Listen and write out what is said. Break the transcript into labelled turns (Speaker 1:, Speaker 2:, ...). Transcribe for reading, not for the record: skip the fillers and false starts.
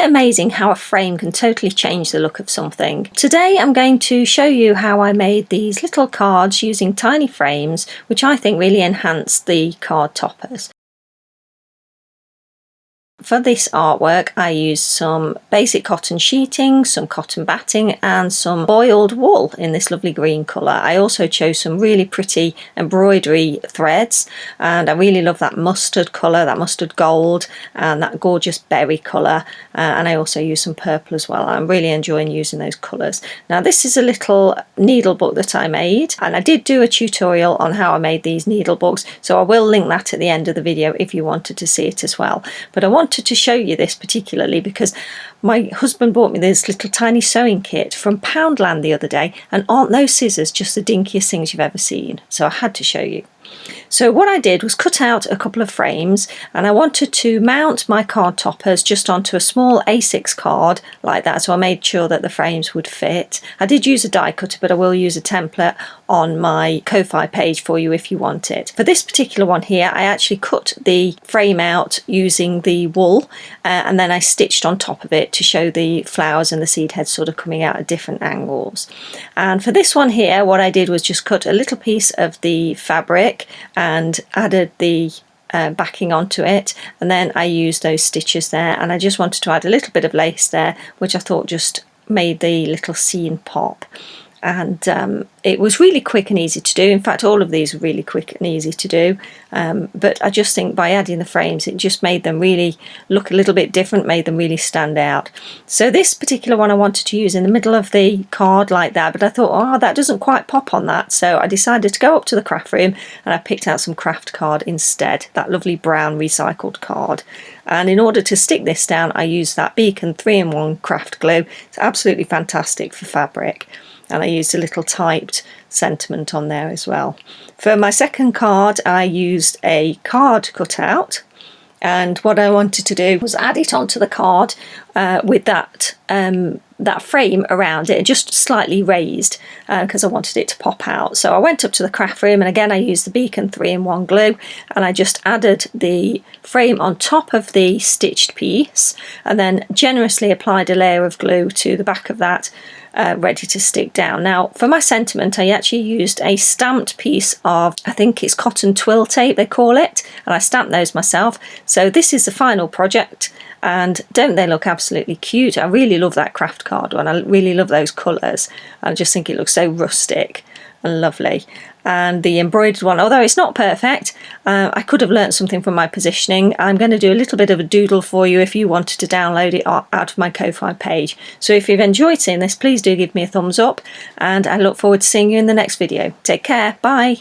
Speaker 1: it amazing how a frame can totally change the look of something? Today I'm going to show you how I made these little cards using tiny frames, which I think really enhance the card toppers. For this artwork I used some basic cotton sheeting, some cotton batting and some boiled wool in this lovely green colour. I also chose some really pretty embroidery threads, and I really love that mustard colour, that mustard gold and that gorgeous berry colour, and I also used some purple as well. I'm really enjoying using those colours. Now this is a little needle book that I made, and I did do a tutorial on how I made these needle books, so I will link that at the end of the video if you wanted to see it as well. But I wanted to show you this particularly because my husband bought me this little tiny sewing kit from Poundland the other day, and aren't those scissors just the dinkiest things you've ever seen? So I had to show you. So what I did was cut out a couple of frames, and I wanted to mount my card toppers just onto a small A6 card like that, so I made sure that the frames would fit. I did use a die cutter, but I will use a template on my Ko-fi page for you if you want it. For this particular one here, I actually cut the frame out using the wool, and then I stitched on top of it to show the flowers and the seed heads sort of coming out at different angles. And for this one here, what I did was just cut a little piece of the fabric and added the backing onto it, and then I used those stitches there, and I just wanted to add a little bit of lace there, which I thought just made the little scene pop. And it was really quick and easy to do. In fact, all of these were really quick and easy to do, but I just think by adding the frames it just made them really look a little bit different, made them really stand out. So this particular one I wanted to use in the middle of the card like that, but I thought, oh, that doesn't quite pop on that, so I decided to go up to the craft room and I picked out some craft card instead, that lovely brown recycled card. And in order to stick this down I used that Beacon 3-in-1 craft glue. It's absolutely fantastic for fabric. And I used a little typed sentiment on there as well. For my second card I used a card cutout, and what I wanted to do was add it onto the card with that frame around it, just slightly raised because I wanted it to pop out. So I went up to the craft room, and again I used the Beacon 3-in-1 glue, and I just added the frame on top of the stitched piece and then generously applied a layer of glue to the back of that, ready to stick down. Now for my sentiment I actually used a stamped piece of, I think it's cotton twill tape they call it, and I stamped those myself. So this is the final project, and don't they look absolutely cute? I really love that craft card one. I really love those colours. I just think it looks so rustic and lovely. And the embroidered one, although it's not perfect, I could have learnt something from my positioning. I'm going to do a little bit of a doodle for you if you wanted to download it out of my Ko-fi page. So if you've enjoyed seeing this, please do give me a thumbs up, and I look forward to seeing you in the next video. Take care, bye.